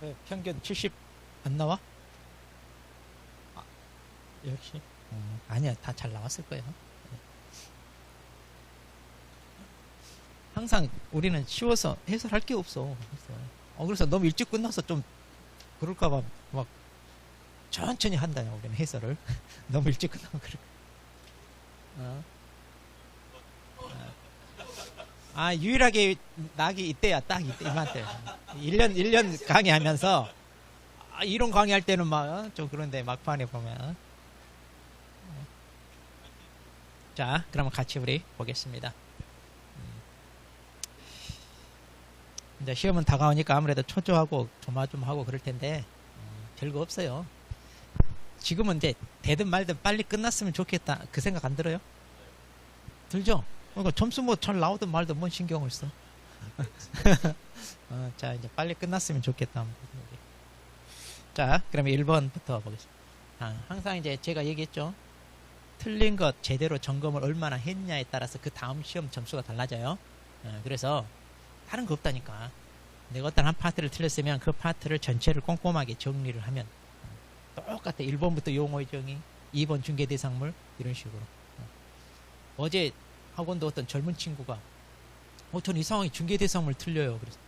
왜 평균 70 안 나와? 아, 역시. 아니야, 다 잘 나왔을 거예요. 네. 항상 우리는 쉬워서 해설할 게 없어. 그래서 너무 일찍 끝나서 좀 그럴까봐 막 천천히 한다요. 우리는 해설을 너무 일찍 끝나면 그래. 어? 유일하게 낙이 이때야. 딱 이때 이맘때 1년 강의하면서 이론 강의할 때는 막 좀 그런데 막판에 보면 자, 그러면 같이 우리 보겠습니다. 이제 시험은 다가오니까 아무래도 초조하고 조마조마하고 그럴 텐데 별거 없어요. 지금은 이제 되든 말든 빨리 끝났으면 좋겠다 그 생각 안 들어요? 들죠? 그러니까 점수 뭐 잘 나오든 말든 뭔 신경을 써. 자, 이제 빨리 끝났으면 좋겠다. 자, 그러면 1번부터 보겠습니다. 항상 이제 제가 얘기했죠. 틀린 것 제대로 점검을 얼마나 했냐에 따라서 그 다음 시험 점수가 달라져요. 그래서 다른 거 없다니까. 내가 어떤 한 파트를 틀렸으면 그 파트를 전체를 꼼꼼하게 정리를 하면 똑같아. 1번부터 용어의 정의, 2번 중개대상물 이런 식으로. 어제 학원도 어떤 젊은 친구가 전 이상하게 중개대상물 틀려요. 그래서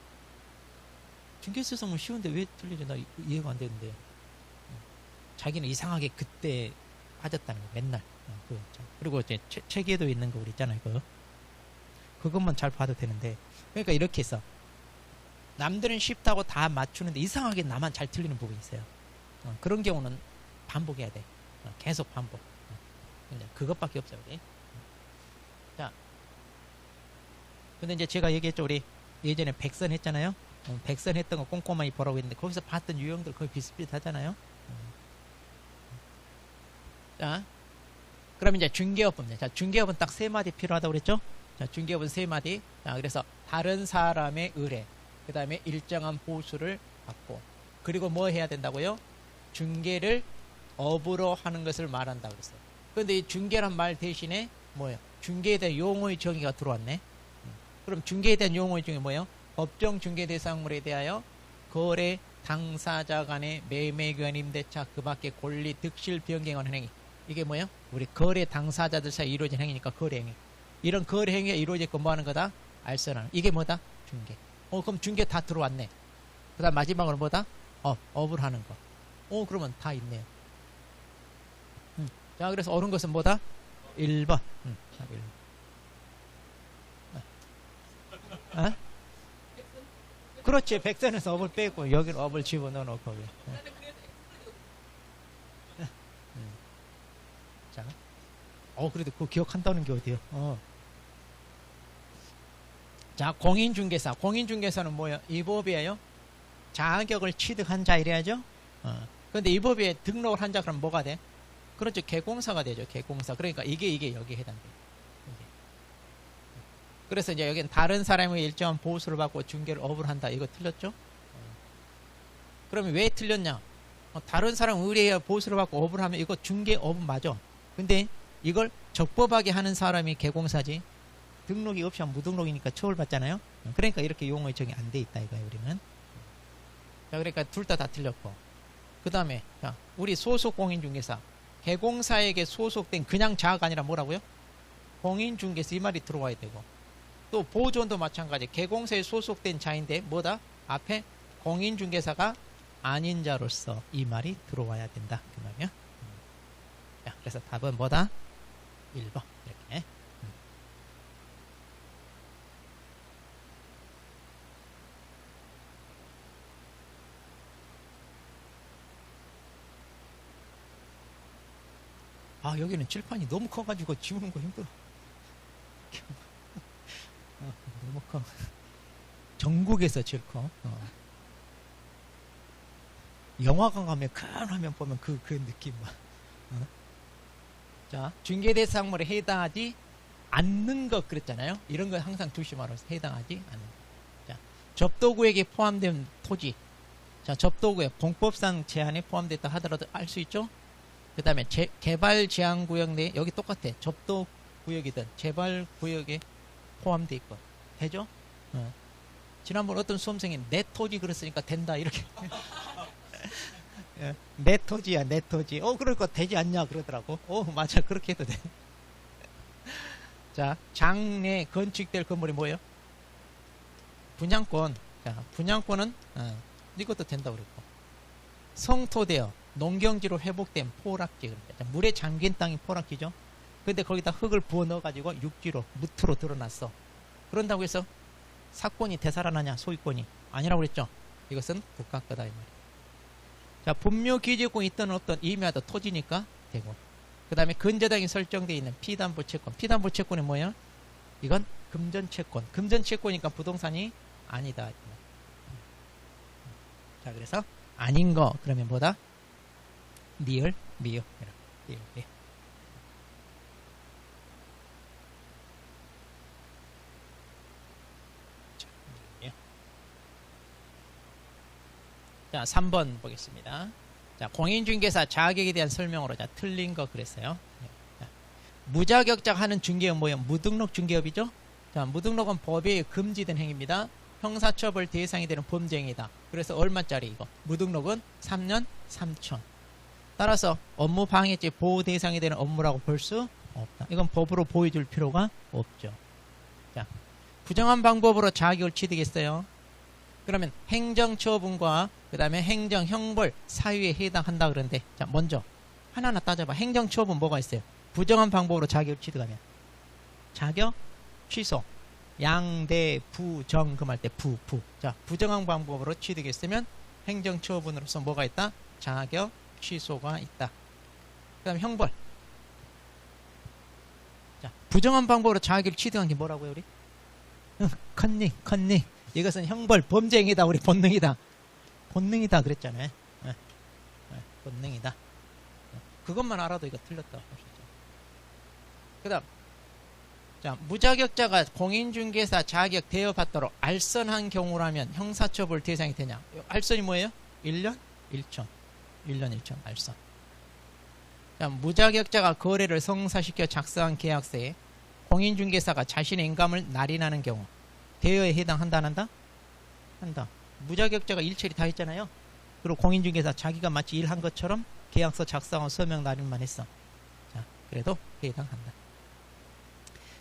중개대상물 쉬운데 왜 틀리지? 나 이해가 안 되는데. 자기는 이상하게 그때 빠졌다는 거 맨날. 그리고 이제 책에도 있는 거 우리 있잖아요. 그것만 잘 봐도 되는데. 그러니까 이렇게 해서 남들은 쉽다고 다 맞추는데 이상하게 나만 잘 틀리는 부분이 있어요. 그런 경우는 반복해야 돼. 계속 반복. 그것밖에 없어요. 우리. 자, 근데 이제 제가 얘기했죠. 우리 예전에 백선 했잖아요. 백선 했던 거 꼼꼼하게 보라고 했는데 거기서 봤던 유형들 거의 비슷비슷하잖아요. 자, 그럼 이제 중개업은. 자, 중개업은 딱 3마디 필요하다고 그랬죠? 자, 중개업은 3마디. 자, 그래서 다른 사람의 의뢰, 그 다음에 일정한 보수를 받고, 그리고 뭐 해야 된다고요? 중개를 업으로 하는 것을 말한다고 그랬어요. 그런데 이 중개란 말 대신에 뭐예요? 중개에 대한 용어의 정의가 들어왔네. 그럼 중개에 대한 용어의 정의 뭐예요? 법정 중개 대상물에 대하여 거래 당사자 간의 매매 교환 임대차 그 밖에 권리 득실 변경하는 행위. 이게 뭐예요? 우리 거래 당사자들 사이 이루어진 행위니까 거래 행위. 이런 거래 행위가 이루어졌고 뭐 하는 거다? 알선하는. 이게 뭐다? 중개. 그럼 중개 다 들어왔네. 그 다음 마지막으로 뭐다? 업을 하는 거. 그러면 다 있네요. 자, 그래서 옳은 것은 뭐다? 1번. 1번. 그렇지. 백선에서 업을 빼고 여기는 업을 집어넣어 놓고. 자, 그래도 그거 기억한다는 게 어디요? 자, 공인중개사. 공인중개사는 뭐예요? 이 법이에요. 자격을 취득한 자 이래야죠. 그런데 이 법에 등록을 한 자 그럼 뭐가 돼? 그렇죠. 개공사가 되죠. 개공사. 그러니까 이게 여기에 해당돼요. 그래서 이제 여기는 다른 사람의 일정한 보수를 받고 중개를 업을 한다. 이거 틀렸죠? 그러면 왜 틀렸냐? 다른 사람 의뢰에 보수를 받고 업을 하면 이거 중개 업은 맞아. 근데 이걸 적법하게 하는 사람이 개공사지. 등록이 없이 하면 무등록이니까 처벌받잖아요. 그러니까 이렇게 용어의 정이 안 돼 있다 이거예요. 우리는. 자, 그러니까 둘 다 틀렸고. 그 다음에 자, 우리 소속 공인중개사. 개공사에게 소속된 그냥 자가 아니라 뭐라고요? 공인중개사 이 말이 들어와야 되고. 또 보존도 마찬가지. 개공사에 소속된 자인데 뭐다? 앞에 공인중개사가 아닌 자로서 이 말이 들어와야 된다. 그 말이야. 자, 그래서 답은 뭐다? 1번. 이렇게. 여기는 칠판이 너무 커가지고 지우는 거 힘들어. 너무 커. 전국에서 제일 커. 영화관 가면 큰 화면 보면 그 느낌 막. 자, 중개대상물에 해당하지 않는 것 그랬잖아요. 이런 거 항상 조심하라고 해서 해당하지 않는 것. 자, 접도구역에 포함된 토지. 자, 접도구역 공법상 제한에 포함됐다 하더라도 알 수 있죠. 그 다음에 개발 제한구역 내 여기 똑같아. 접도구역이든 개발구역에 포함되어 있고 되죠. 지난번 어떤 수험생이 내 토지 그랬으니까 된다 이렇게. 예, 내 토지야 내 토지. 그러니까 되지 않냐 그러더라고. 맞아 그렇게 해도 돼. 자, 장래 건축될 건물이 뭐예요? 분양권. 자, 분양권은 이것도 된다 그랬고, 성토되어 농경지로 회복된 포락지. 그러니까 물에 잠긴 땅이 포락지죠. 근데 거기다 흙을 부어 넣어가지고 육지로 무트로 드러났어. 그런다고 해서 사권이 되살아나냐? 소유권이 아니라고 그랬죠. 이것은 국가 거다 이 말이에요. 자, 분묘 기지권이 있던 없던 임야도 토지니까 되고, 그 다음에 근저당이 설정되어 있는 피담보 채권. 피담보 채권이 뭐예요? 이건 금전 채권. 금전 채권이니까 부동산이 아니다. 자, 그래서 아닌 거 그러면 뭐다? 니을 미을. 니을 미을. 자, 3번 보겠습니다. 자, 공인중개사 자격에 대한 설명으로, 자, 틀린 거 그랬어요. 자, 무자격자 하는 중개업 뭐예요? 무등록 중개업이죠? 자, 무등록은 법에 의해 금지된 행위입니다. 형사처벌 대상이 되는 범죄행위다. 그래서 얼마짜리 이거? 무등록은 3년 3천. 따라서 업무 방해죄 보호 대상이 되는 업무라고 볼 수 없다. 이건 법으로 보여줄 필요가 없죠. 자, 부정한 방법으로 자격을 취득했어요. 그러면 행정처분과 그 다음에 행정형벌 사유에 해당한다 그러는데, 자, 먼저 하나하나 따져봐. 행정처분 뭐가 있어요? 부정한 방법으로 자격을 취득하면 자격 취소, 양대 부정 금할 때 부. 자, 부정한 방법으로 취득했으면 행정처분으로서 뭐가 있다? 자격 취소가 있다. 그 다음에 형벌. 자, 부정한 방법으로 자격을 취득한 게 뭐라고요, 우리? 컨닝. 이것은 형벌 범죄행위다. 우리 본능이다. 본능이다 그랬잖아요. 본능이다. 그것만 알아도 이거 틀렸다. 그 다음, 자, 무자격자가 공인중개사 자격 대여받도록 알선한 경우라면 형사처벌 대상이 되냐? 알선이 뭐예요? 1년 1천. 1년 1천 알선. 자, 무자격자가 거래를 성사시켜 작성한 계약서에 공인중개사가 자신의 인감을 날인하는 경우 대여에 해당한다 안 한다? 한다. 무자격자가 일처리 다 했잖아요. 그리고 공인중개사 자기가 마치 일한 것처럼 계약서 작성하고 서명 날인만 했어. 자, 그래도 해당한다.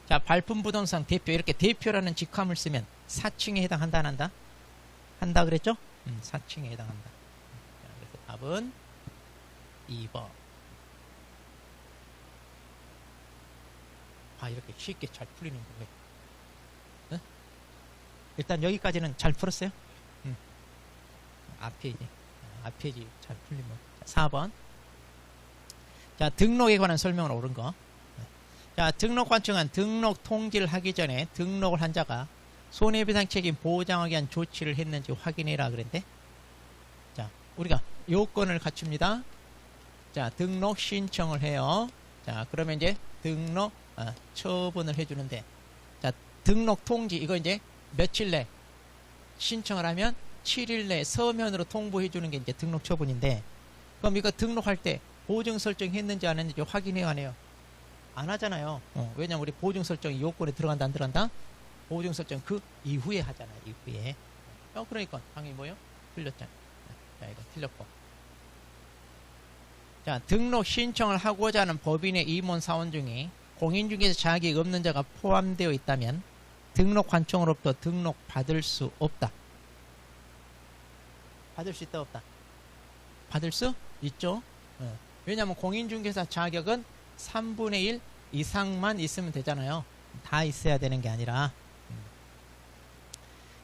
자, 발품부동산 대표. 이렇게 대표라는 직함을 쓰면 사칭에 해당한다 안 한다? 한다 그랬죠? 사칭에 해당한다. 자, 그래서 답은 2번. 이렇게 쉽게 잘 풀리는 거예요. 일단 여기까지는 잘 풀었어요? 앞페이지 잘 풀리면. 4번. 자, 등록에 관한 설명을 옳은 거. 자, 등록 관청은 등록 통지를 하기 전에 등록을 한 자가 손해배상 책임 보장하기 위한 조치를 했는지 확인해라 그랬는데, 자, 우리가 요건을 갖춥니다. 자, 등록 신청을 해요. 자, 그러면 이제 등록 처분을 해주는데, 자, 등록 통지 이거 이제 며칠 내 신청을 하면 7일 내 서면으로 통보해 주는 게 이제 등록 처분인데, 그럼 이거 등록할 때 보증 설정했는지 안 했는지 확인해야 하네요. 안 하잖아요. 왜냐면 우리 보증 설정이 요건에 들어간다 안 들어간다? 보증 설정 그 이후에 하잖아요. 이후에. 그러니까 당연히 뭐요? 틀렸잖아요. 자, 이거 틀렸고. 자, 등록 신청을 하고자 하는 법인의 임원 사원 중에 공인중개사 자격이 없는 자가 포함되어 있다면 등록 관청으로부터 등록 받을 수 없다. 받을 수 있다 없다? 받을 수 있죠. 왜냐하면 공인중개사 자격은 3분의 1 이상만 있으면 되잖아요. 다 있어야 되는 게 아니라.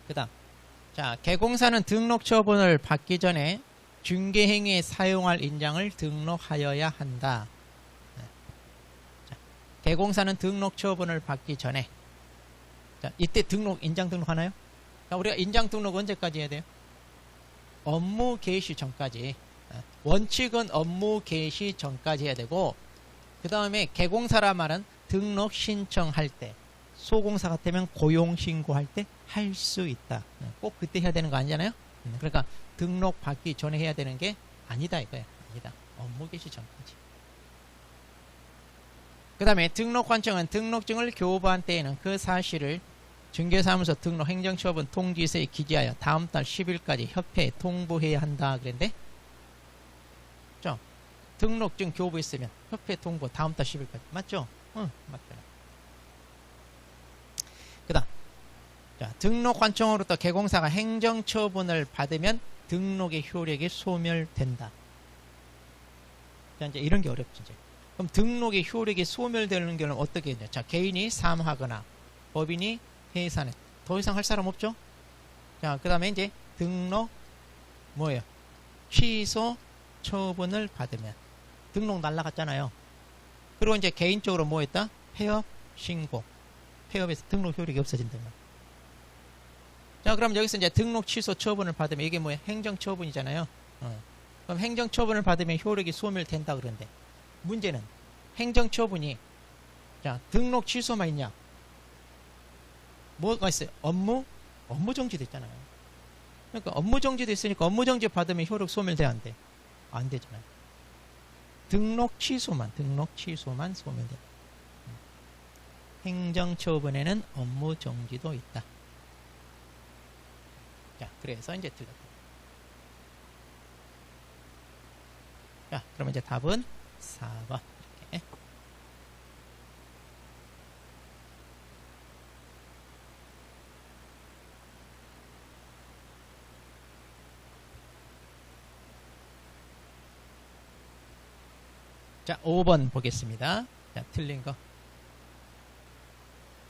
그 다음, 자, 개공사는 등록 처분을 받기 전에 중개행위에 사용할 인장을 등록하여야 한다. 자, 개공사는 등록 처분을 받기 전에, 자, 이때 인장 등록하나요? 자, 우리가 인장 등록 언제까지 해야 돼요? 업무 개시 전까지. 원칙은 업무 개시 전까지 해야 되고, 그 다음에 개공사라 말은 등록 신청할 때, 소공사 같으면 고용신고할 때 할 수 있다. 꼭 그때 해야 되는 거 아니잖아요? 그러니까 등록 받기 전에 해야 되는 게 아니다 이거야. 아니다. 업무 개시 전까지. 그 다음에 등록관청은 등록증을 교부한 때에는 그 사실을 중개사무소 등록 행정처분 통지서에 기재하여 다음 달 10일까지 협회에 통보해야 한다 그랬는데, 그죠? 등록증 교부 있으면 협회 통보 다음 달 10일까지. 맞죠? 응, 맞죠. 그 다음, 자, 등록 관청으로부터 개공사가 행정처분을 받으면 등록의 효력이 소멸된다. 자, 이제 이런 게 어렵죠, 이제. 그럼 등록의 효력이 소멸되는 경우는 어떻게 되냐? 자, 개인이 사망하거나 법인이 해산해. 더 이상 할 사람 없죠? 자, 그 다음에 이제 등록, 뭐예요? 취소 처분을 받으면. 등록 날라갔잖아요. 그리고 이제 개인적으로 뭐 했다? 폐업, 신고. 폐업에서 등록 효력이 없어진다. 자, 그럼 여기서 이제 등록 취소 처분을 받으면 이게 뭐예요? 행정처분이잖아요. 그럼 행정처분을 받으면 효력이 소멸된다 그러는데, 문제는 행정처분이, 자, 등록 취소만 있냐? 뭐가 있어요? 업무 정지도 있잖아요. 그러니까 업무 정지도 있으니까 업무 정지 받으면 효력 소멸돼야 안 돼? 안 되잖아요. 등록 취소만 소멸돼. 행정처분에는 업무 정지도 있다. 자, 그래서 이제 틀렸다. 자, 그러면 이제 답은 4번. 이렇게. 자, 5번 보겠습니다. 자, 틀린 거.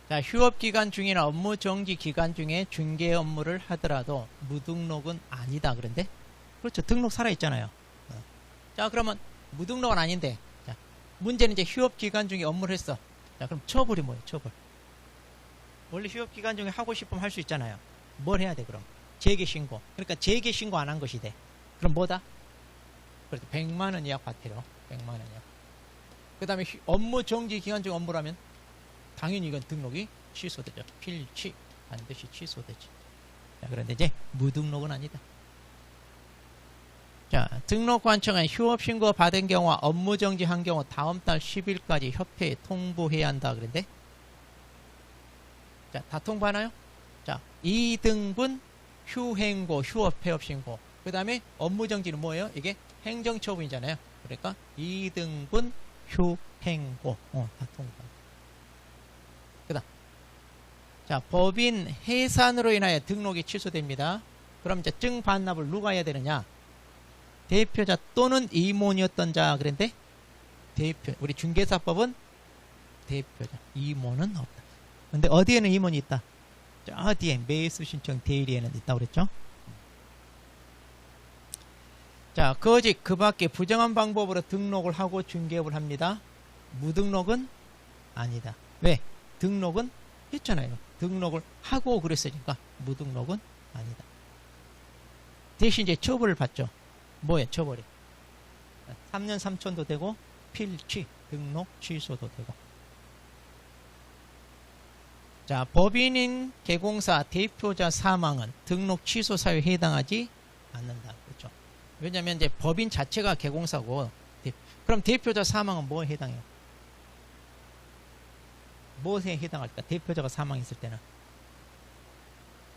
자, 휴업기간 중이나 업무 정지 기간 중에 중개 업무를 하더라도 무등록은 아니다. 그런데? 그렇죠. 등록 살아있잖아요. 자, 그러면 무등록은 아닌데, 자, 문제는 이제 휴업기간 중에 업무를 했어. 자, 그럼 처벌이 뭐예요? 처벌. 원래 휴업기간 중에 하고 싶으면 할 수 있잖아요. 뭘 해야 돼, 그럼? 재개신고. 그러니까 재개신고 안 한 것이 돼. 그럼 뭐다? 그래도 100만원 이하 과태료. 100만원 이하. 그 다음에 업무 정지 기간 중 업무라면 당연히 이건 등록이 취소되죠. 필치 반드시 취소되지. 자, 그런데 이제 무등록은 아니다. 자, 등록관청은 휴업신고 받은 경우와 업무 정지한 경우 다음 달 10일까지 협회에 통보해야 한다. 그런데 자, 다 통보하나요? 자, 2등분 휴행고 휴업 폐업신고. 그 다음에 업무 정지는 뭐예요? 이게 행정처분이잖아요. 그러니까 2등분 휴행고. 다 통보. 그다음, 자, 법인 해산으로 인하여 등록이 취소됩니다. 그럼 이제 증 반납을 누가 해야 되느냐? 대표자 또는 임원이었던 자. 그런데 대표, 우리 중개사법은 대표자, 임원은 없다. 근데 어디에는 임원이 있다? 저 뒤에 매수 신청 대리에는 있다고 그랬죠? 자, 거짓 그 밖에 부정한 방법으로 등록을 하고 중개업을 합니다. 무등록은 아니다. 왜? 등록은 했잖아요. 등록을 하고 그랬으니까 무등록은 아니다. 대신 이제 처벌을 받죠. 뭐예요? 처벌이 3년 3천도 되고 필취 등록 취소도 되고. 자, 법인인 개공사 대표자 사망은 등록 취소 사유에 해당하지 않는다. 그렇죠? 왜냐하면 이제 법인 자체가 개공사고, 그럼 대표자 사망은 뭐에 해당해요? 무엇에 해당할까? 대표자가 사망했을 때는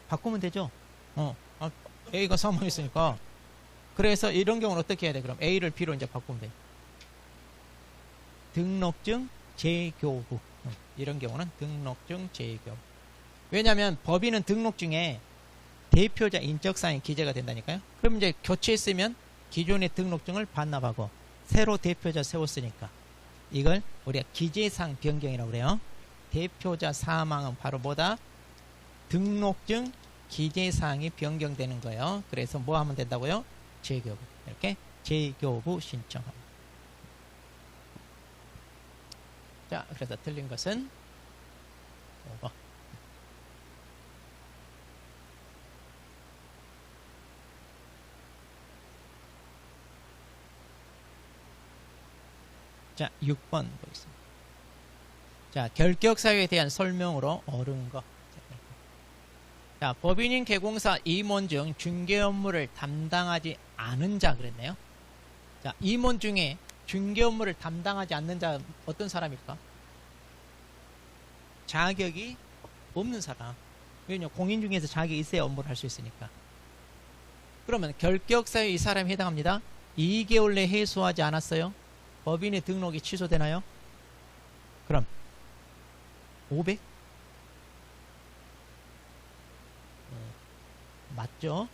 바꾸면 되죠. A가 사망했으니까. 그래서 이런 경우는 어떻게 해야 돼? 그럼 A를 B로 이제 바꾸면 돼. 등록증 재교부. 이런 경우는 등록증 재교부. 왜냐하면 법인은 등록증에 대표자 인적사항이 기재가 된다니까요. 그럼 이제 교체했으면 기존의 등록증을 반납하고 새로 대표자 세웠으니까 이걸 우리가 기재사항 변경이라고 그래요. 대표자 사망은 바로 뭐다? 등록증 기재사항이 변경되는 거예요. 그래서 뭐 하면 된다고요? 재교부. 이렇게 재교부 신청합니다. 자, 그래서 틀린 것은 5번. 자, 6번 보겠습니다. 자, 결격사유에 대한 설명으로 옳은 거. 자, 법인인 개공사 임원 중 중개 업무를 담당하지 않은 자 그랬네요. 자, 임원 중에 중개 업무를 담당하지 않는 자 어떤 사람일까? 자격이 없는 사람. 왜냐 공인중개사 자격이 있어야 업무를 할 수 있으니까. 그러면 결격사유에 이 사람이 해당합니다. 2개월 내에 해소하지 않았어요. 법인의 등록이 취소되나요? 그럼 500? 맞죠?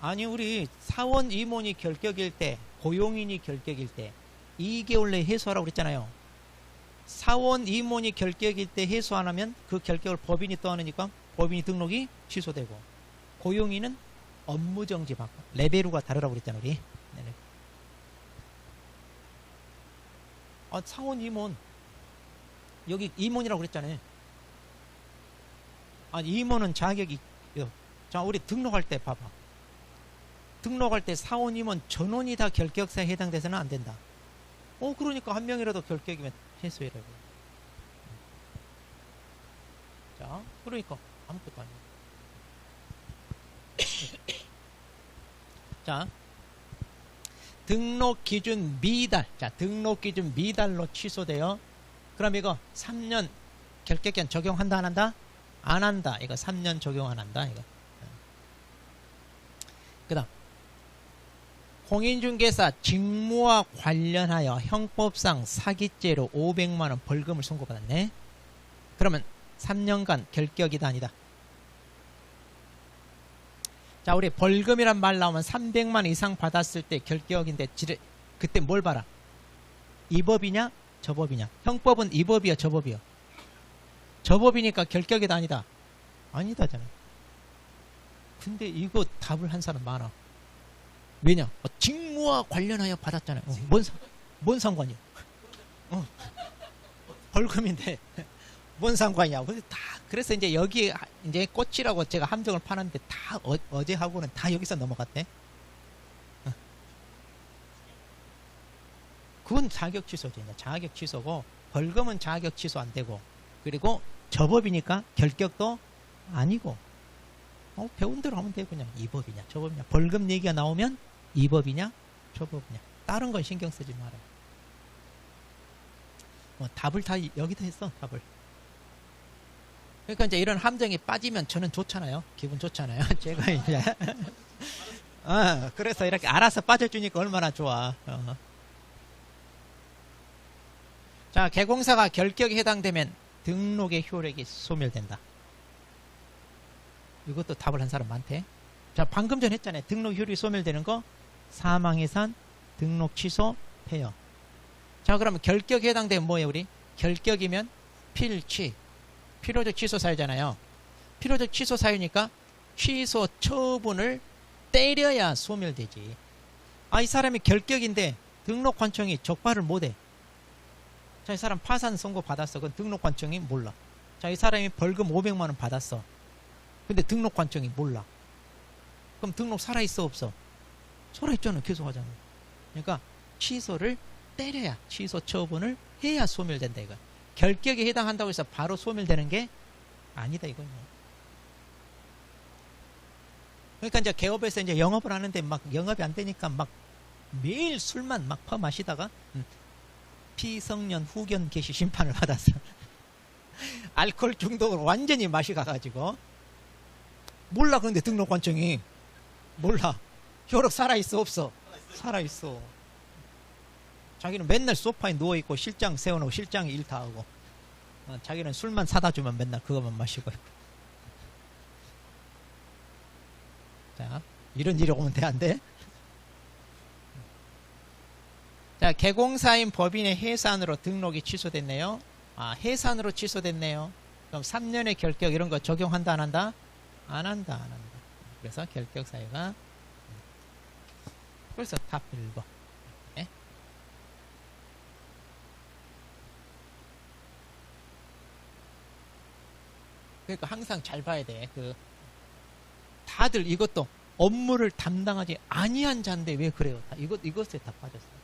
아니 우리 사원 임원이 결격일 때, 고용인이 결격일 때 2개월 내에 해소하라고 그랬잖아요. 사원 임원이 결격일 때 해소 안 하면 그 결격을 법인이 떠안으니까 법인이 등록이 취소되고, 고용인은 업무정지 받고. 레벨우가 다르라고 그랬잖아요 우리. 네네. 사원 임원 여기 임원이라고 그랬잖아요. 아니 임원은 자격이. 자 우리 등록할 때 봐봐. 등록할 때 사원 임원 전원이 다 결격사에 해당돼서는 안 된다. 그러니까 한 명이라도 결격이면 해소해라고. 자 그러니까 아무것도 아니야. 자 등록 기준 미달. 자 등록 기준 미달로 취소돼요. 그럼 이거 3년 결격기한 적용한다 안 한다? 안 한다. 이거 3년 적용 안 한다. 이거. 그 다음 공인중개사 직무와 관련하여 형법상 사기죄로 500만원 벌금을 선고받았네. 그러면 3년간 결격이다 아니다? 자 우리 벌금이란 말 나오면 300만 이상 받았을 때 결격인데 그때 뭘 봐라? 이 법이냐 저 법이냐? 형법은 이 법이야 저 법이야? 저 법이니까 결격이다 아니다? 아니다잖아. 근데 이거 답을 한 사람 많아. 왜냐? 직무와 관련하여 받았잖아요. 뭔 상관이야? 벌금인데 뭔 상관이야? 그래서 이제 여기 이제 꽃이라고 제가 함정을 파는데 다 어제 하고는 다 여기서 넘어갔대. 그건 자격 취소지. 자격 취소고 벌금은 자격 취소 안 되고, 그리고 저 법이니까 결격도 아니고. 배운 대로 하면 돼. 그냥 이 법이냐 저 법이냐. 벌금 얘기가 나오면 이 법이냐 저 법이냐. 다른 건 신경 쓰지 말아요. 답을 다 여기다 했어. 답을. 그러니까 이제 이런 함정에 빠지면 저는 좋잖아요. 기분 좋잖아요. 제가 이제 그래서 이렇게 알아서 빠져주니까 얼마나 좋아. 자 개공사가 결격에 해당되면 등록의 효력이 소멸된다. 이것도 답을 한 사람 많대. 자 방금 전 했잖아요. 등록 효력이 소멸되는 거 사망 해산, 등록 취소, 폐업. 자 그러면 결격에 해당되면 뭐예요 우리? 결격이면 필취, 필요적 취소 사유잖아요. 필요적 취소 사유니까 취소 처분을 때려야 소멸되지. 이 사람이 결격인데 등록관청이 적발을 못해. 자 이 사람 파산 선고 받았어. 그건 등록관청이 몰라. 자 이 사람이 벌금 500만원 받았어. 근데 등록관청이 몰라. 그럼 등록 살아있어 없어? 살아있잖아. 계속 하잖아. 그러니까 취소를 때려야, 취소 처분을 해야 소멸된다 이거. 결격에 해당한다고 해서 바로 소멸되는 게 아니다 이거요. 그러니까 이제 개업에서 이제 영업을 하는데 막 영업이 안 되니까 막 매일 술만 막 퍼마시다가 피성년 후견 개시 심판을 받았어. 알코올 중독으로 완전히 맛이 가가지고 몰라. 그런데 등록관청이 몰라. 효력 살아있어 없어? 살아있어. 자기는 맨날 소파에 누워있고 실장 세워놓고 실장이 일 다 하고, 자기는 술만 사다 주면 맨날 그것만 마시고 있고. 자 이런 일이 오면 돼 안 돼? 자 개공사인 법인의 해산으로 등록이 취소됐네요. 해산으로 취소됐네요. 그럼 3년의 결격 이런 거 적용한다 안 한다? 안 한다 안 한다. 그래서 결격 사유가. 그래서 답 1번. 네? 그러니까 항상 잘 봐야 돼. 다들 이것도 업무를 담당하지 아니한 자인데 왜 그래요? 이것에 다 빠졌어요.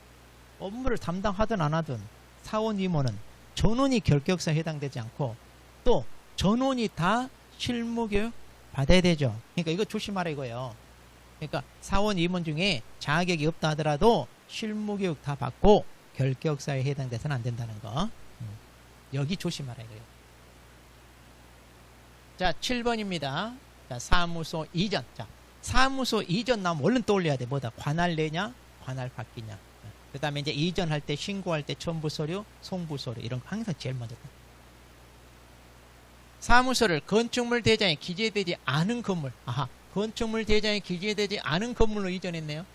업무를 담당하든 안 하든 사원 임원은 전원이 결격사에 해당되지 않고 또 전원이 다 실무교육 받아야 되죠. 그러니까 이거 조심하라 이거예요. 그러니까 사원 임원 중에 자격이 없다 하더라도 실무교육 다 받고 결격사에 해당돼서는 안 된다는 거. 여기 조심하라 이거예요. 자, 7번입니다. 자, 사무소 이전. 자, 사무소 이전 나오면 얼른 떠올려야 돼. 뭐다? 관할 내냐? 관할 바뀌냐? 그 다음에 이제 이전할 때, 신고할 때 첨부 서류, 송부 서류. 이런 거 항상 제일 먼저. 사무소를 건축물 대장에 기재되지 않은 건물. 아하. 건축물 대장에 기재되지 않은 건물로 이전했네요.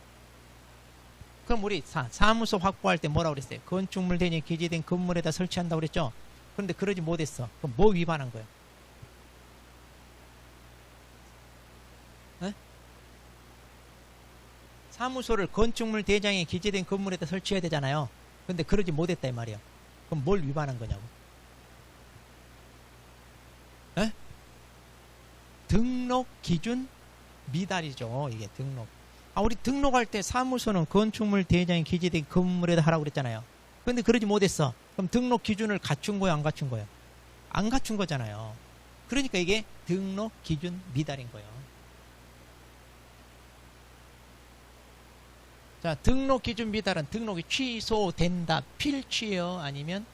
그럼 우리 사무소 확보할 때 뭐라고 그랬어요? 건축물 대장에 기재된 건물에다 설치한다고 그랬죠? 그런데 그러지 못했어. 그럼 뭐 위반한 거예요? 네? 사무소를 건축물 대장에 기재된 건물에다 설치해야 되잖아요. 근데 그러지 못했다 이 말이에요. 그럼 뭘 위반한 거냐고? 네? 등록 기준 미달이죠. 이게 등록. 우리 등록할 때 사무소는 건축물 대장에 기재된 건물에다 하라고 그랬잖아요. 근데 그러지 못했어. 그럼 등록 기준을 갖춘 거예요, 안 갖춘 거예요? 안 갖춘 거잖아요. 그러니까 이게 등록 기준 미달인 거예요. 자, 등록 기준 미달은 등록이 취소된다. 필취요? 아니면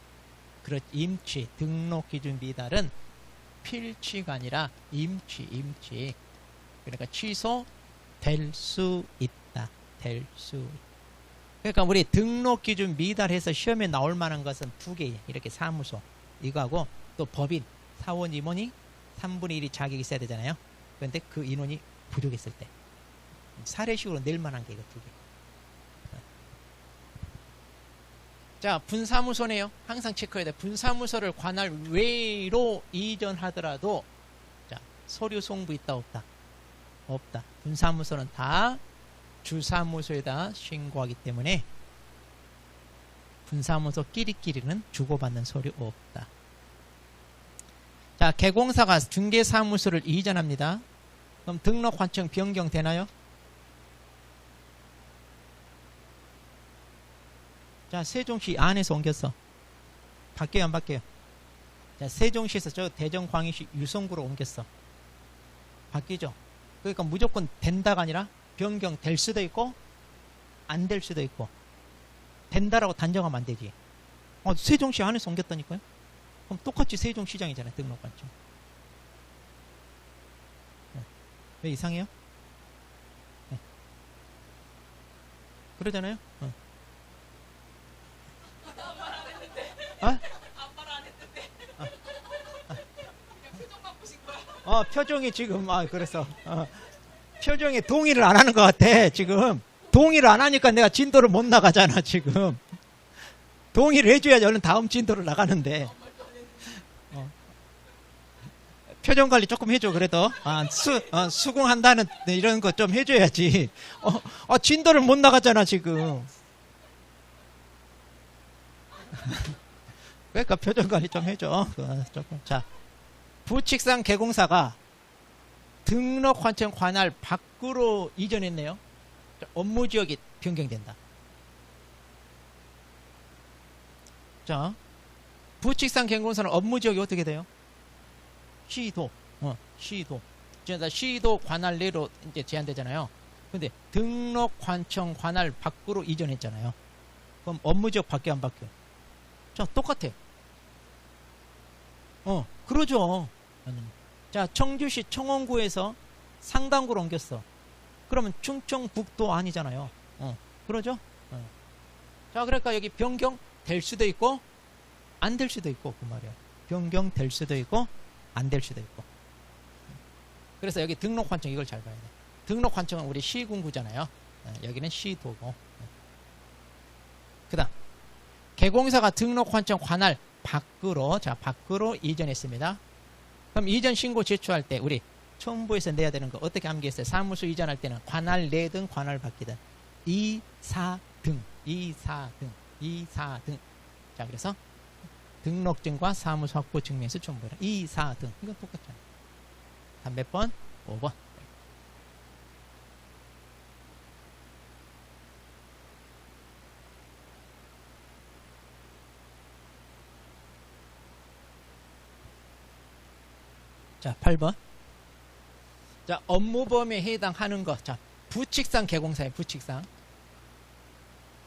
임취. 등록 기준 미달은 필취가 아니라 임취. 그러니까 취소될 수 있다. 될 수 있다. 그러니까 우리 등록 기준 미달해서 시험에 나올 만한 것은 두 개예요. 이렇게 사무소 이거하고 또 법인 사원 임원이 3분의 1이 자격이 있어야 되잖아요. 그런데 그 인원이 부족했을 때 사례식으로 낼 만한 게 이거 두 개. 자, 분사무소네요. 항상 체크해야 돼. 분사무소를 관할 외로 이전하더라도 자, 서류 송부 있다 없다? 없다. 분사무소는 다 주사무소에다 신고하기 때문에 분사무소끼리는 주고받는 서류 없다. 자, 개공사가 중개사무소를 이전합니다. 그럼 등록 환청 변경되나요? 자, 세종시 안에서 옮겼어. 바뀌어요, 안 바뀌어요? 자, 세종시에서 저 대전 광역시 유성구로 옮겼어. 바뀌죠? 그러니까 무조건 된다가 아니라 변경될 수도 있고 안 될 수도 있고. 된다라고 단정하면 안 되지. 세종시 안에서 옮겼다니까요? 그럼 똑같이 세종시장이잖아요, 등록관청. 왜 이상해요? 네. 그러잖아요? 표정이 지금 그래서 표정이 동의를 안 하는 것 같아. 지금 동의를 안 하니까 내가 진도를 못 나가잖아. 지금 동의를 해줘야지 얼른 다음 진도를 나가는데. 표정 관리 조금 해줘. 그래도 수긍한다는 이런 거 좀 해줘야지. 진도를 못 나가잖아 지금. 그러니까 표정 관리 좀 해줘. 조금. 자, 부칙상 개공사가 등록 환청 관할 밖으로 이전했네요. 업무 지역이 변경된다. 자, 부칙상 개공사는 업무 지역이 어떻게 돼요? 시도. 시도. 시도 관할 내로 이제 제한되잖아요. 근데 등록 환청 관할 밖으로 이전했잖아요. 그럼 업무 지역 바뀌어 안 바뀌어? 자, 똑같아. 그러죠. 자, 청주시 청원구에서 상당구로 옮겼어. 그러면 충청북도 아니잖아요. 그러죠? 자, 그러니까 여기 변경될 수도 있고 안 될 수도 있고 그 말이야. 변경될 수도 있고 안 될 수도 있고. 그래서 여기 등록 환청 이걸 잘 봐야 돼. 등록 환청은 우리 시군구잖아요. 여기는 시도고. 그다음 개공사가 등록 환청 관할 밖으로, 자, 밖으로 이전했습니다. 그럼 이전 신고 제출할 때 우리 첨부에서 내야 되는 거 어떻게 암기했어요? 사무소 이전할 때는 관할 내든 관할 밖이든 2, 4 등, 2, 4 등, 2, 4 등. 자, 그래서 등록증과 사무소 확보 증명서 첨부해라. 2, 4 등. 이건 똑같잖아요. 단 몇 번? 5번. 자, 8번. 자, 업무범위에 해당하는 것. 자, 부칙상 개공사예요. 부칙상.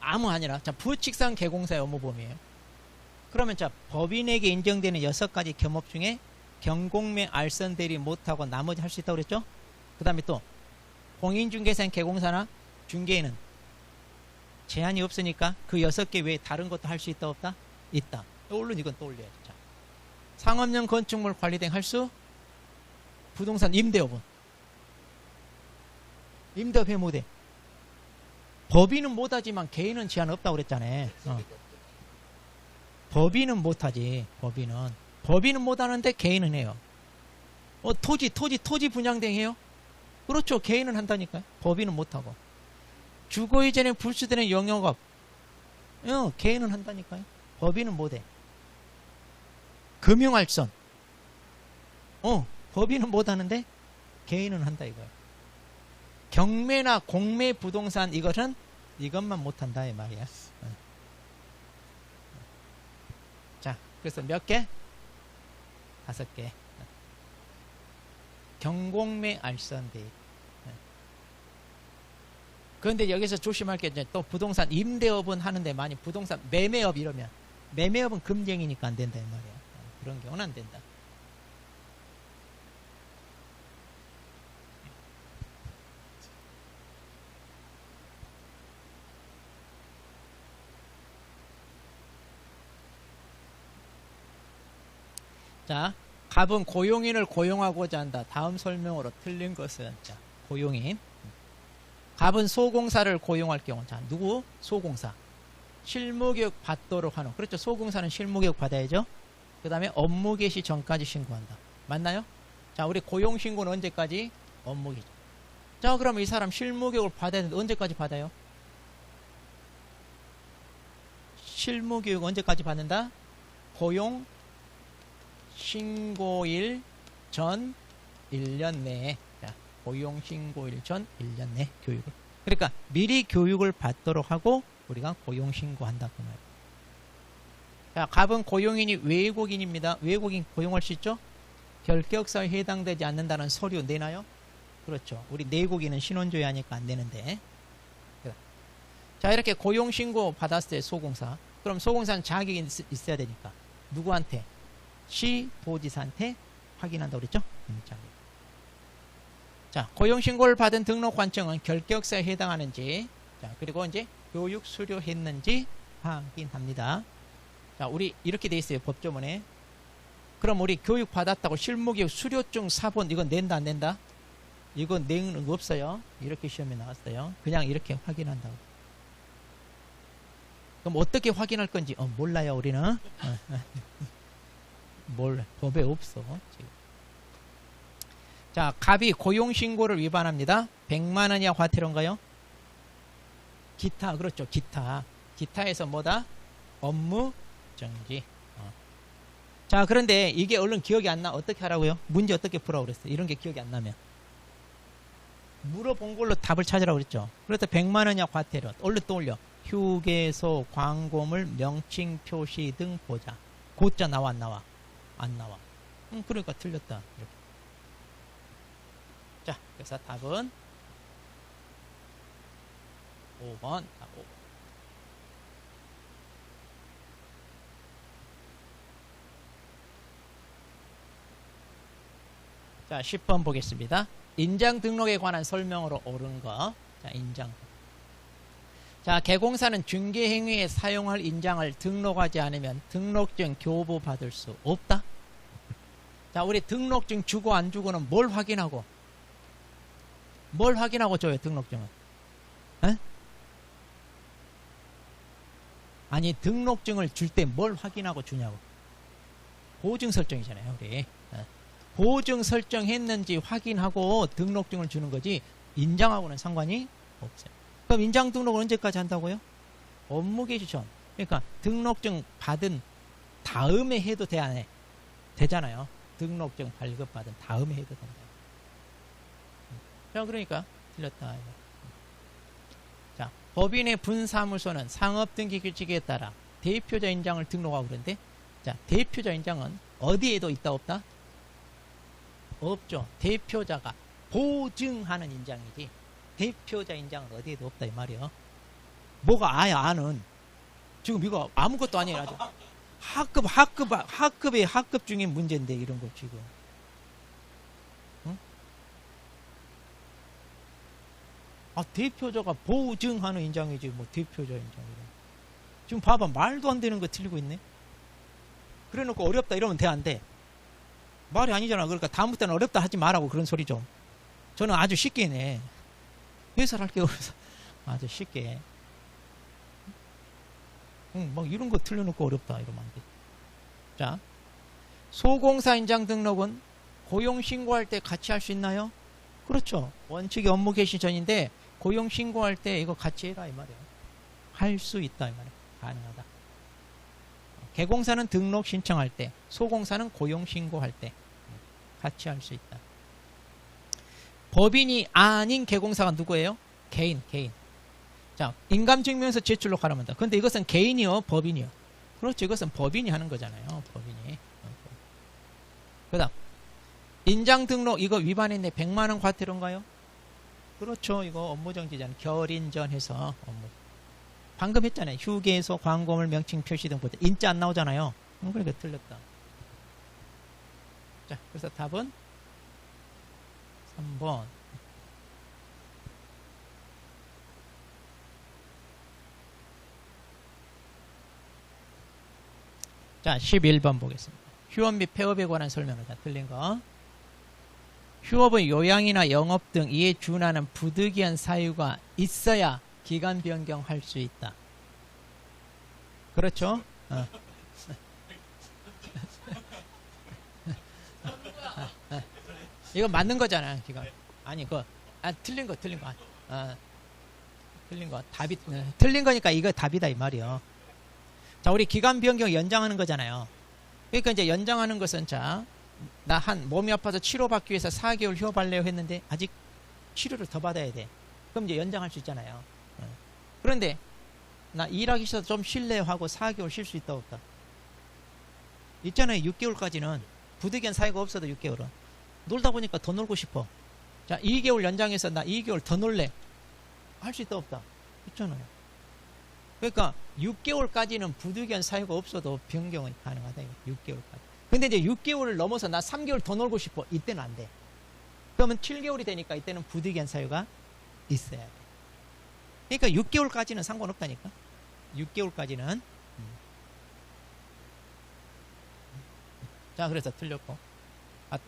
아무 아니라. 자, 부칙상 개공사의 업무범위예요. 그러면 자, 법인에게 인정되는 6가지 겸업 중에 경공매 알선 대리 못하고 나머지 할 수 있다고 그랬죠? 그 다음에 또 공인중개사인 개공사나 중개인은 제한이 없으니까 그 6개 외에 다른 것도 할 수 있다 없다? 있다. 물론 이건 또 올려야죠. 자, 상업용 건축물 관리 등 할 수? 부동산 임대업은 임대업 해 못해. 법인은 못하지만 개인은 제한 없다고 그랬잖아요. 법인은 못하지. 법인은 못하는데 개인은 해요. 토지 분양등 해요? 그렇죠. 개인은 한다니까요. 법인은 못하고. 주거 이전에 불수되는 영역업 개인은 한다니까요. 법인은 못해. 금융할선 법인은 못하는데 개인은 한다 이거예요. 경매나 공매 부동산 이것만 못한다 이 말이야. 자, 그래서 몇 개? 5개. 경공매 알선대. 그런데 여기서 조심할 게 이제 또 부동산 임대업은 하는데 만약 부동산 매매업 이러면 매매업은 금쟁이니까 안 된다 이 말이야. 그런 경우는 안 된다. 자, 갑은 고용인을 고용하고자 한다. 다음 설명으로 틀린 것은 자, 고용인. 갑은 소공사를 고용할 경우 자, 누구? 소공사. 실무교육 받도록 하는. 그렇죠. 소공사는 실무교육 받아야죠. 그 다음에 업무 개시 전까지 신고한다. 맞나요? 자, 우리 고용신고는 언제까지? 업무 개시. 자, 그럼 이 사람 실무교육을 받아야 되는데 언제까지 받아요? 실무교육 언제까지 받는다? 고용 신고일 전 1년 내에. 자, 고용 신고일 전 1년 내 교육을. 그러니까 미리 교육을 받도록 하고 우리가 고용 신고한다 그 말. 자, 갑은 고용인이 외국인입니다. 외국인 고용할 수 있죠? 결격사에 해당되지 않는다는 서류 내나요? 그렇죠. 우리 내국인은 신원조회 하니까 안 되는데. 자, 이렇게 고용 신고 받았을 때 소공사. 그럼 소공사는 자격이 있어야 되니까 누구한테? 시도지사한테 확인한다고 그랬죠? 자, 고용신고를 받은 등록관청은 결격사에 해당하는지, 자, 그리고 이제 교육 수료했는지 확인합니다. 자, 우리 이렇게 돼 있어요. 법조문에. 그럼 우리 교육 받았다고 실무교육 수료증 사본 이건 낸다 안 낸다? 이건 내는 거 없어요. 이렇게 시험에 나왔어요. 그냥 이렇게 확인한다고. 그럼 어떻게 확인할 건지 몰라요 우리는. 몰라. 법에 없어 지금. 자, 갑이 고용신고를 위반합니다. 100만 원이야 과태료인가요? 기타. 그렇죠. 기타에서 뭐다? 업무 정지. 자, 그런데 이게 얼른 기억이 안 나. 어떻게 하라고요? 문제 어떻게 풀라고 그랬어요? 이런 게 기억이 안 나면 물어본 걸로 답을 찾으라고 그랬죠. 그래서 100만 원이야 과태료. 얼른 떠올려. 휴게소, 광고물, 명칭 표시 등 보자. 고자 나와 안 나와? 안 나와. 그러니까 틀렸다. 이렇게. 자, 그래서 답은 5번. 답 5번. 자, 10번 보겠습니다. 인장 등록에 관한 설명으로 옳은 거. 자, 인장. 자, 개공사는 중개행위에 사용할 인장을 등록하지 않으면 등록증 교부 받을 수 없다. 자, 우리 등록증 주고 안 주고는 뭘 확인하고 줘요 등록증은? 에? 아니, 등록증을 줄 때 뭘 확인하고 주냐고. 보증 설정이잖아요 우리. 보증 설정했는지 확인하고 등록증을 주는 거지 인장하고는 상관이 없어요. 그럼 인장 등록을 언제까지 한다고요? 업무 개시 전. 그러니까 등록증 받은 다음에 해도 돼 안 해? 되잖아요. 등록증 발급받은 다음에 해도 된다. 자, 그러니까 틀렸다. 자, 법인의 분사무소는 상업등기 규칙에 따라 대표자 인장을 등록하고 그러는데, 자, 대표자 인장은 어디에도 있다 없다? 없죠. 대표자가 보증하는 인장이지 대표자 인장은 어디에도 없다 이 말이에요. 뭐가 아야 아는. 지금 이거 아무것도 아니에요. 아주. 학급 중에 문제인데, 이런 거 지금. 응? 대표자가 보증하는 인장이지, 뭐, 대표자 인장이라. 지금 봐봐, 말도 안 되는 거 틀리고 있네? 그래 놓고 어렵다 이러면 돼, 안 돼? 말이 아니잖아. 그러니까 다음부터는 어렵다 하지 말라고, 그런 소리 좀. 저는 아주 쉽게 내. 해설할 게 없어서 아주 쉽게. 뭐 이런 거 틀려놓고 어렵다 이러면 안 돼. 자, 소공사 인장 등록은 고용신고할 때 같이 할 수 있나요? 그렇죠. 원칙이 업무 개시 전인데 고용신고할 때 이거 같이 해라 이 말이에요. 할 수 있다 이 말이에요. 가능하다. 개공사는 등록 신청할 때, 소공사는 고용신고할 때 같이 할 수 있다. 법인이 아닌 개공사가 누구예요? 개인. 자, 인감증명서 제출로 가라합니다. 근데 이것은 개인이요, 법인이요? 그렇죠. 이것은 법인이 하는 거잖아요. 법인이. 그 다음, 인장 등록, 이거 위반했네. 100만원 과태료인가요? 그렇죠. 이거 업무정지잖아요. 결인전 해서 업무. 방금 했잖아요. 휴게소, 광고물, 명칭, 표시 등 보다 인자 안 나오잖아요. 그러니까 틀렸다. 자, 그래서 답은 3번. 자, 11번 보겠습니다. 휴업 및 폐업에 관한 설명을 다 틀린 거. 휴업은 요양이나 영업 등 이에 준하는 부득이한 사유가 있어야 기간 변경할 수 있다. 그렇죠? 이거 맞는 거잖아, 기간. 아니, 틀린 거. 틀린 거. 답이, 틀린 거니까 이거 답이다, 이 말이요. 자, 우리 기간 변경 연장하는 거잖아요. 그러니까 이제 연장하는 것은, 자, 나 몸이 아파서 치료받기 위해서 4개월 휴업할래요 했는데, 아직 치료를 더 받아야 돼. 그럼 이제 연장할 수 있잖아요. 그런데, 나 일하기 싫어서 좀 쉴래요 하고 4개월 쉴 수 있다, 없다? 있잖아요. 6개월까지는. 부득이한 사유가 없어도 6개월은. 놀다 보니까 더 놀고 싶어. 자, 2개월 연장해서 나 2개월 더 놀래. 할 수 있다, 없다? 있잖아요. 그러니까 6개월까지는 부득이한 사유가 없어도 변경은 가능하다. 6개월까지. 근데 이제 6개월을 넘어서 나 3개월 더 놀고 싶어. 이때는 안 돼. 그러면 7개월이 되니까 이때는 부득이한 사유가 있어야 돼. 그러니까 6개월까지는 상관없다니까. 6개월까지는. 자, 그래서 틀렸고.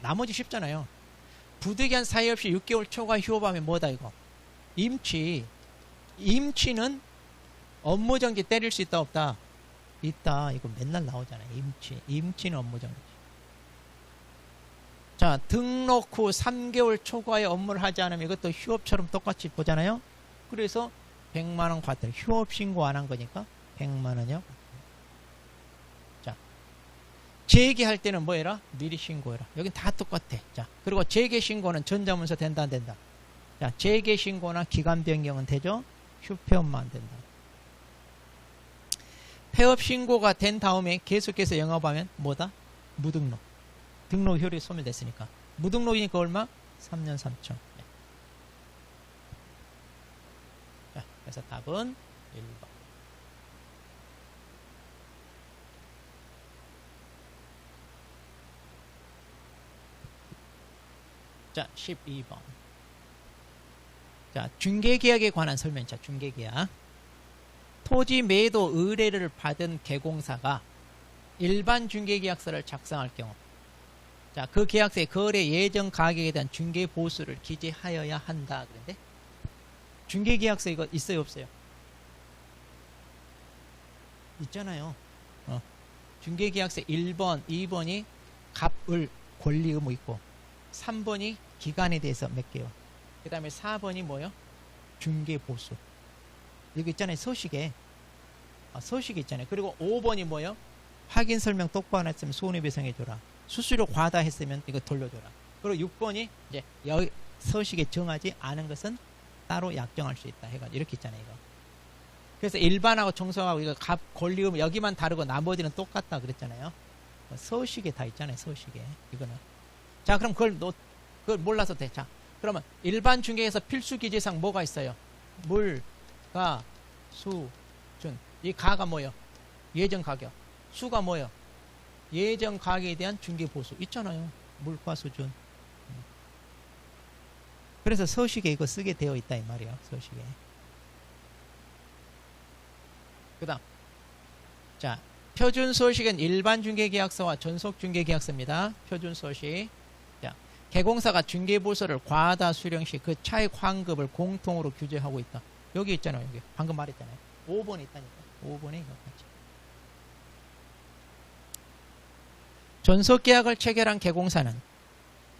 나머지 쉽잖아요. 부득이한 사유 없이 6개월 초과 휴업하면 뭐다 이거? 임치. 임치는 업무정지 때릴 수 있다 없다? 있다. 이거 맨날 나오잖아요. 임치는 업무정지. 자, 등록 후 3개월 초과의 업무를 하지 않으면 이것도 휴업처럼 똑같이 보잖아요. 그래서 100만원 과태료. 휴업 신고 안 한 거니까 100만원이요. 자, 재개할 때는 뭐 해라? 미리 신고해라. 여긴 다 똑같아. 자, 그리고 재개 신고는 전자문서 된다 안 된다? 자, 재개 신고나 기간 변경은 되죠? 휴폐업만 안 된다. 폐업 신고가 된 다음에 계속해서 영업하면 뭐다? 무등록. 등록 효력이 소멸됐으니까. 무등록이니까 얼마? 3년 3천. 네. 자, 그래서 답은 1번. 자, 12번. 자, 중개계약에 관한 설명. 자, 중개계약. 토지 매도 의뢰를 받은 개공사가 일반 중개계약서를 작성할 경우, 자, 그 계약서에 거래 예정 가격에 대한 중개 보수를 기재하여야 한다. 그런데 중개계약서 이거 있어요, 없어요? 있잖아요. 중개계약서 1번, 2번이 갑을 권리 의무 있고, 3번이 기간에 대해서 몇 개요. 그 다음에 4번이 뭐요? 중개 보수. 여기 있잖아요. 서식에. 서식에 있잖아요. 그리고 5번이 뭐요? 확인 설명 똑바로 안 했으면 손해배상해줘라. 수수료 과다 했으면 이거 돌려줘라. 그리고 6번이 이제 여기 서식에 정하지 않은 것은 따로 약정할 수 있다. 해가지고 이렇게 있잖아요. 이거. 그래서 일반하고 정성하고 이거 갑, 권리금 여기만 다르고 나머지는 똑같다 그랬잖아요. 서식에 다 있잖아요. 서식에. 이거는. 자, 그럼 그걸 몰라서 돼. 자, 그러면 일반 중개에서 필수 기재사항 뭐가 있어요? 물, 가, 수, 준. 이 가가 뭐예요? 예정 가격. 수가 뭐예요? 예정 가격에 대한 중개보수 있잖아요. 물가 수준. 그래서 서식에 이거 쓰게 되어 있다 이 말이에요. 서식에. 그 다음 자, 표준 서식은 일반 중개계약서와 전속 중개계약서입니다. 표준 서식. 자, 개공사가 중개보수를 과다 수령 시 그 차액 환급을 공통으로 규제하고 있다. 여기 있잖아요. 여기 방금 말했잖아요. 5번에 있다니까. 5번에 이거 같이. 전속계약을 체결한 개공사는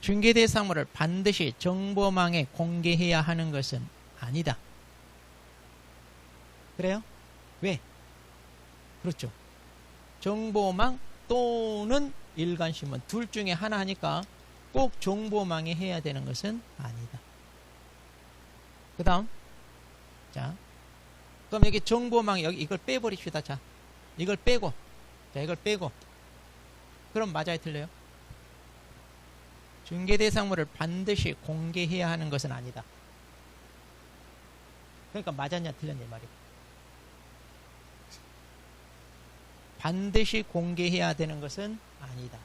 중개대상물을 반드시 정보망에 공개해야 하는 것은 아니다. 그래요? 왜? 그렇죠. 정보망 또는 일간신문 둘 중에 하나 하니까 꼭 정보망에 해야 되는 것은 아니다. 그 다음 자, 그럼 여기 정보망 여기 이걸 빼버립시다. 자, 이걸 빼고 자, 이걸 빼고 그럼 맞아요, 틀려요? 중개대상물을 반드시 공개해야 하는 것은 아니다. 그러니까 맞았냐 틀렸냐 말이에요. 반드시 공개해야 되는 것은 아니다.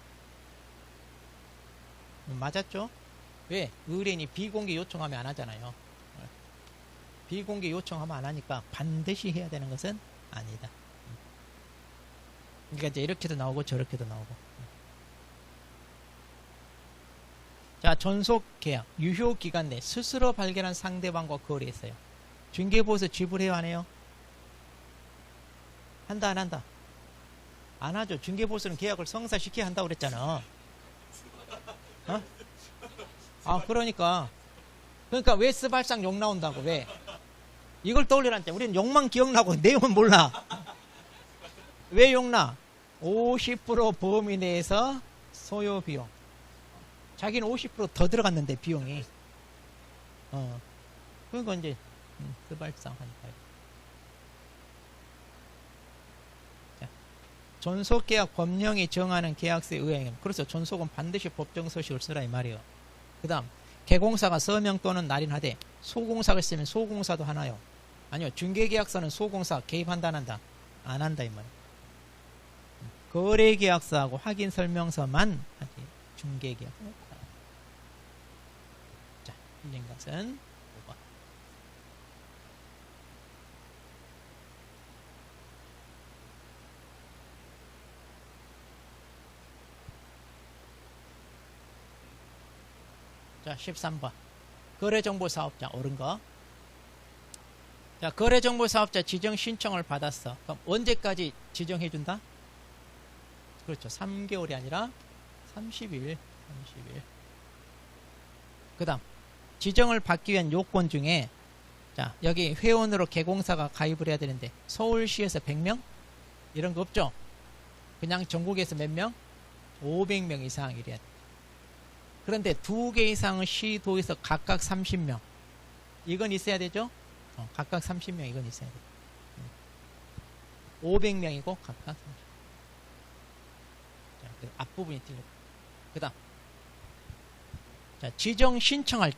맞았죠? 왜? 의뢰인이 비공개 요청하면 안 하잖아요. 비공개 요청하면 안 하니까 반드시 해야 되는 것은 아니다. 그러니까 이제 이렇게도 나오고 저렇게도 나오고. 자, 전속계약 유효기간 내 스스로 발견한 상대방과 거래했어요. 중개보수 지불해요 안 해요? 한다 안 한다? 안 하죠. 중개보수는 계약을 성사시켜야 한다고 그랬잖아. 어? 아, 그러니까 왜 스발상 욕 나온다고. 왜? 이걸 떠올리라니까. 우리는 욕만 기억나고 내용은 몰라. 왜 욕나? 50% 범위 내에서 소요비용. 자기는 50% 더 들어갔는데 비용이. 그러니까 이제 스발상 하니까요. 전속계약 법령이 정하는 계약서에 의하면 그래서 전속은 반드시 법정 서식을 쓰라 이 말이에요. 그 다음 개공사가 서명 또는 날인하되 소공사가 쓰면 소공사도 하나요? 아니요. 중개계약서는 소공사 개입한다 안 한다? 안 한다 이 말이에요. 거래계약서하고 확인설명서만 하지 중개계약서. 자, 틀린 것은 5번. 자, 13번. 거래정보사업자, 옳은 거. 자, 거래정보사업자 지정 신청을 받았어. 그럼 언제까지 지정해준다? 그렇죠. 3개월이 아니라 30일. 그 다음, 지정을 받기 위한 요건 중에, 자, 여기 회원으로 개공사가 가입을 해야 되는데, 서울시에서 100명? 이런 거 없죠? 그냥 전국에서 몇 명? 500명 이상 이래야 돼. 그런데 2개 이상은 시도에서 각각 30명. 이건 있어야 되죠? 각각 30명 이건 있어야 돼. 500명이고 각각 30명. 자, 그 앞부분이 틀려. 그 다음. 자, 지정 신청할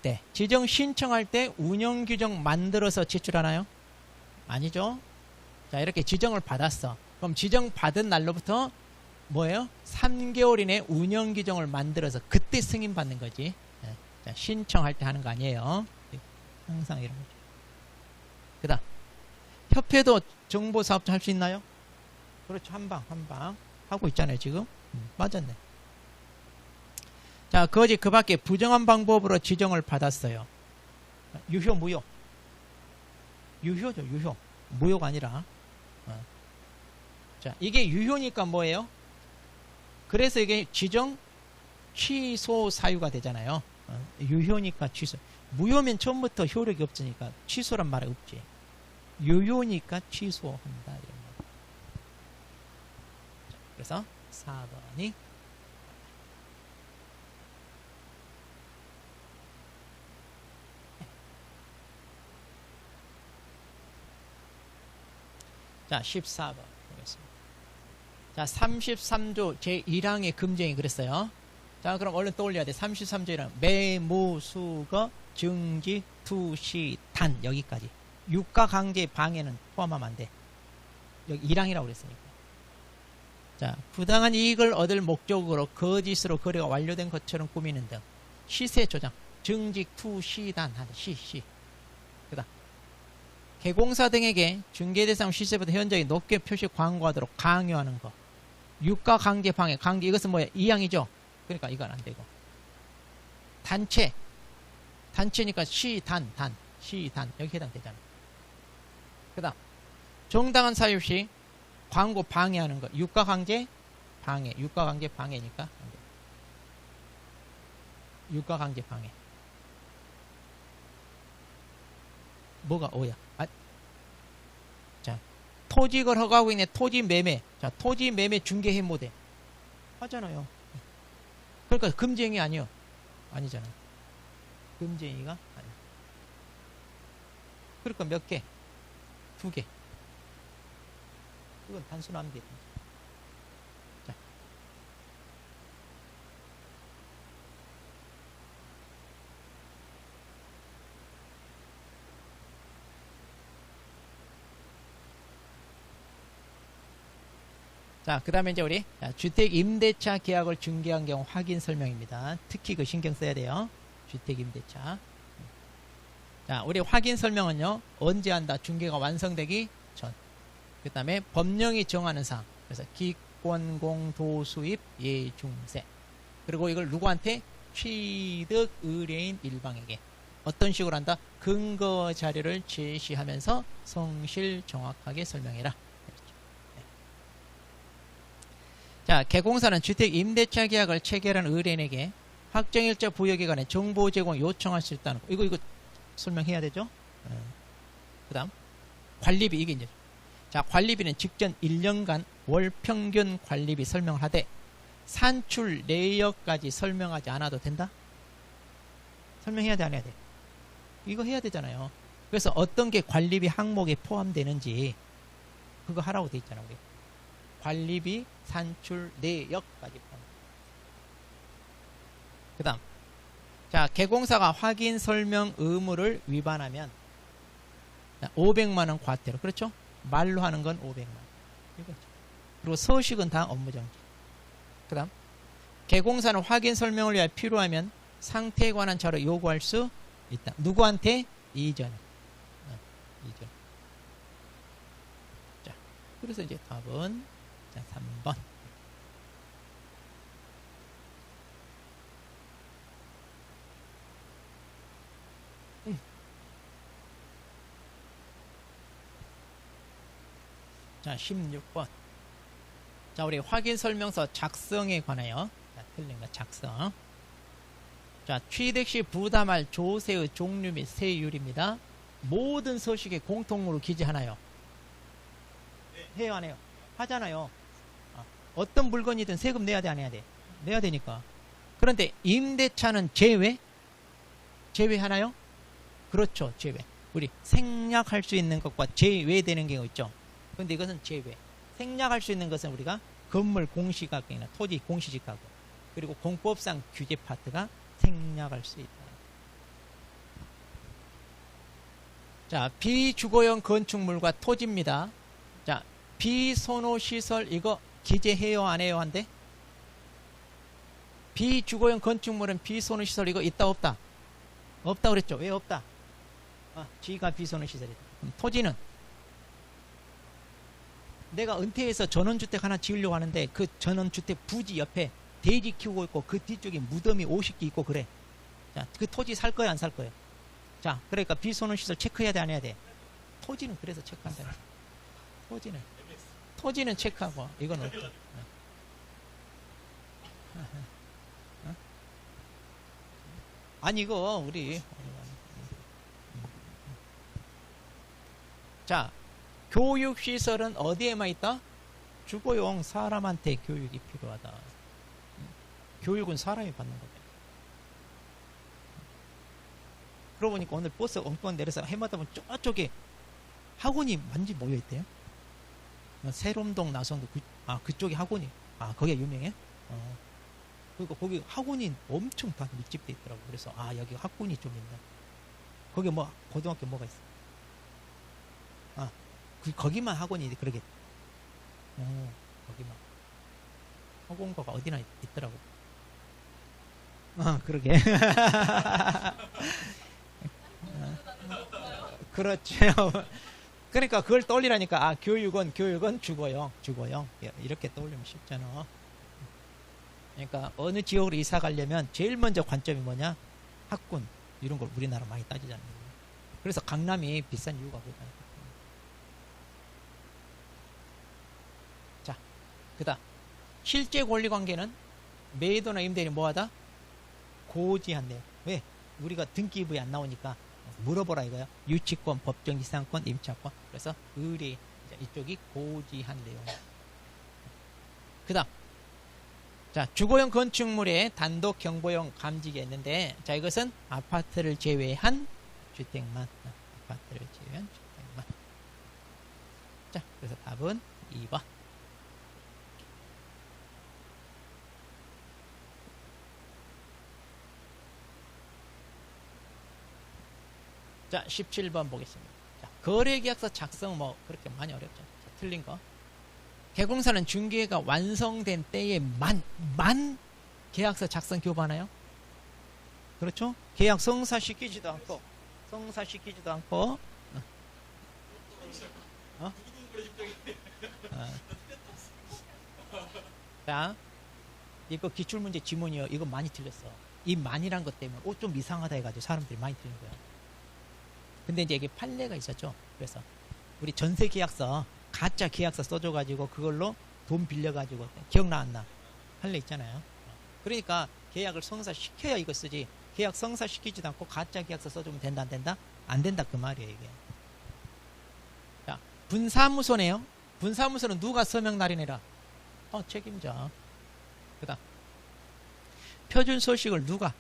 때 운영규정 만들어서 제출하나요? 아니죠? 자, 이렇게 지정을 받았어. 그럼 지정 받은 날로부터 뭐예요? 3개월 이내 운영규정을 만들어서 그때 승인받는 거지. 자, 신청할 때 하는 거 아니에요. 항상 이런 거죠. 그 다음 협회도 정보사업자 할 수 있나요? 그렇죠. 한방 하고 있잖아요 지금. 맞았네. 자, 거지 그 밖에 부정한 방법으로 지정을 받았어요. 유효 무효? 유효죠. 유효. 무효가 아니라. 자, 이게 유효니까 뭐예요? 그래서 이게 지정 취소 사유가 되잖아요. 유효니까 취소. 무효면 처음부터 효력이 없으니까 취소란 말이 없지. 유효니까 취소한다 이런 거. 자, 그래서 4번이 자, 14번 보겠습니다. 자, 33조 제1항의 금정이 그랬어요. 자, 그럼 얼른 떠올려야 돼. 33조 1항. 매무수거 증지 투시 단 여기까지. 유가 강제 방해는 포함하면 안 돼. 여기 1항이라고 그랬으니까. 자, 부당한 이익을 얻을 목적으로 거짓으로 거래가 완료된 것처럼 꾸미는 등 시세 조작, 증직, 투, 시단, 시. 그다음 개공사 등에게 중개대상 시세보다 현저히 높게 표시 광고하도록 강요하는 거. 유가 강제 방해, 강제 이것은 뭐야? 이양이죠. 그러니까 이건 안 되고. 단체니까 시단 여기 해당되잖아. 그다음 정당한 사유 시 광고 방해하는 거. 유가 강제 방해니까 안 돼. 유가 강제 방해. 뭐가 오야? 자, 토지를 허가하고 있는 토지 매매. 자, 토지 매매 중개해 못해. 하잖아요. 그러니까 금지행위 아니요. 아니잖아. 금지행위가 아니야. 그러니까 몇 개? 2개. 그건 단순하면 돼. 자. 자, 그 다음에 이제 우리 주택 임대차 계약을 중개한 경우 확인 설명입니다. 특히 그 신경 써야 돼요. 주택 임대차. 자, 우리 확인 설명은요, 언제 한다? 중개가 완성되기 전. 그 다음에 법령이 정하는 사항. 그래서 기권공 도수입 예중세. 그리고 이걸 누구한테? 취득 의뢰인 일방에게. 어떤 식으로 한다? 근거 자료를 제시하면서 성실 정확하게 설명해라. 자, 개공사는 주택 임대차 계약을 체결한 의뢰인에게 확정일자 부여기간에 정보 제공 요청할 수 있다는 거. 이거 설명해야 되죠? 그 다음 관리비. 이게 이제 자, 관리비는 직전 1년간 월 평균 관리비 설명을 하되 산출 내역까지 설명하지 않아도 된다? 설명해야 돼, 안 해야 돼? 이거 해야 되잖아요. 그래서 어떤 게 관리비 항목에 포함되는지 그거 하라고 돼 있잖아, 우리. 관리비 산출 내역까지 포함. 그 다음 자, 개공사가 확인 설명 의무를 위반하면 500만원 과태료. 그렇죠? 말로 하는 건 500만원. 그리고 서식은 다 업무정지. 그 다음 개공사는 확인 설명을 위해 필요하면 상태에 관한 자료 요구할 수 있다. 누구한테? 이전에. 이전. 자, 그래서 이제 답은 자, 3번. 자, 16번. 자, 우리 확인 설명서 작성에 관하여. 자, 틀린 거 작성. 자, 취득 시 부담할 조세의 종류 및 세율입니다. 모든 서식에 공통으로 기재하나요? 네. 해요, 안 해요? 하잖아요. 어떤 물건이든 세금 내야 돼, 안 해야 돼? 내야 되니까. 그런데 임대차는 제외? 제외하나요? 그렇죠, 제외. 우리 생략할 수 있는 것과 제외되는 경우 있죠. 그런데 이것은 제외. 생략할 수 있는 것은 우리가 건물 공시가격이나 토지 공시지가격, 그리고 공법상 규제 파트가 생략할 수 있다. 자, 비주거용 건축물과 토지입니다. 자, 비선호시설 이거 기재해요, 안 해요? 한데? 비주거용 건축물은 비선호시설 이거 있다, 없다? 없다 그랬죠? 왜 없다? G가 비선호시설이다. 그럼 토지는? 내가 은퇴해서 전원주택 하나 지으려고 하는데 그 전원주택 부지 옆에 돼지 키우고 있고 그 뒤쪽에 무덤이 50개 있고 그래. 자, 그 토지 살 거야, 안 살 거야? 자, 그러니까 비선호시설 체크해야 돼, 안 해야 돼? 토지는 그래서 체크한다. 토지는 체크하고 이건 없다. 아니 이거 우리 자, 교육시설은 어디에만 있다? 주거용 사람한테 교육이 필요하다. 교육은 사람이 받는 거죠. 그러고 보니까 오늘 버스 엉뚱한 내려서 해마다 보면 저쪽에 학원이 많이 모여있대요. 세롬동 나성도 그쪽에 학원이 거기가 유명해? 그리고 거기 학원이 엄청 다 밀집돼 있더라고. 그래서 여기 학군이 좀 있나. 거기 뭐 고등학교 뭐가 있어? 거기만 학원이 그러겠다. 거기만. 허공고가 어디나 있더라고. 그러게. 그렇죠. 그러니까 그걸 떠올리라니까. 아, 교육은 주거용. 이렇게 떠올리면 쉽잖아. 그러니까 어느 지역으로 이사 가려면 제일 먼저 관점이 뭐냐? 학군. 이런 걸 우리나라 많이 따지잖아요. 그래서 강남이 비싼 이유가 그거잖아요. 자, 그다음 실제 권리관계는 매도나 임대인이 뭐하다? 고지한대요. 왜? 우리가 등기부에 안 나오니까 물어보라 이거야. 유치권, 법정지상권, 임차권. 그래서 의뢰 이쪽이 고지한 내용. 그다음 자, 주거용 건축물에 단독 경보용 감지기가 있는데, 자, 이것은 아파트를 제외한 주택만. 아파트를 제외한 주택만. 자, 그래서 답은 2번. 자, 17번 보겠습니다. 자, 거래계약서 작성 뭐 그렇게 많이 어렵죠. 자, 틀린 거. 개공사는 중개가 완성된 때에만 계약서 작성 교부하나요? 그렇죠? 계약 성사시키지도 않고 자, 이거 기출문제 지문이요. 이거 많이 틀렸어. 이 만이란 것 때문에 좀 이상하다 해가지고 사람들이 많이 틀린 거야. 근데 이제 이게 판례가 있었죠. 그래서 우리 전세 계약서 가짜 계약서 써줘가지고 그걸로 돈 빌려가지고 기억나 안 나? 판례 있잖아요. 그러니까 계약을 성사시켜야 이거 쓰지. 계약 성사시키지도 않고 가짜 계약서 써주면 된다 안 된다? 안 된다 그 말이에요 이게. 자, 분사무소네요. 분사무소는 누가 서명 날인해라? 책임자. 그다음 표준 서식을 누가?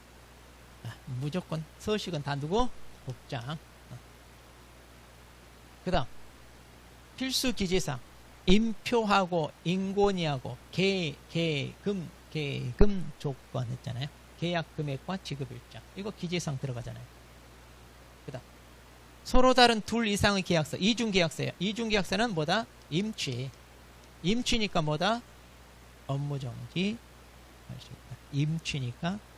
무조건 서식은 다 누구? 법장. 그 다음 필수 기재사항 인표하고 인권위하고 계금 조건 했잖아요. 계약 금액과 지급 일자. 이거 기재사항 들어가잖아요. 그 다음 서로 다른 둘 이상의 계약서 이중계약서예요. 이중계약서는 뭐다? 임취니까 뭐다? 업무정지 할 수 있다. 임취니까 업무정지.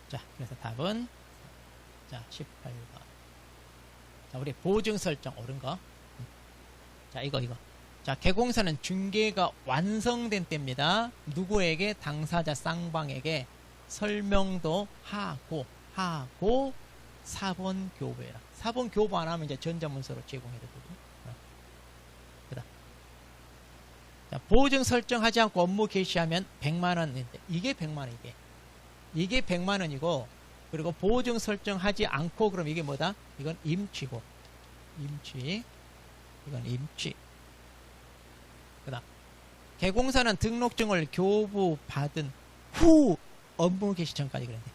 자, 그래서 답은 자 18번. 자, 우리 보증 설정 옳은 거. 자, 이거. 자, 개공사는 중개가 완성된 때입니다. 누구에게? 당사자 쌍방에게 설명도 하고 사본 교부해라. 사본 교부 안 하면 이제 전자문서로 제공해야 되거든요. 그다음 자, 보증 설정하지 않고 업무 개시하면 100만 원인데 이게 100만 원 이게 100만 원이고, 그리고 보증 설정하지 않고 그럼 이게 뭐다? 이건 임취고. 이건 임취. 그다음 개공사는 등록증을 교부받은 후 업무 개시 전까지 그랬는데,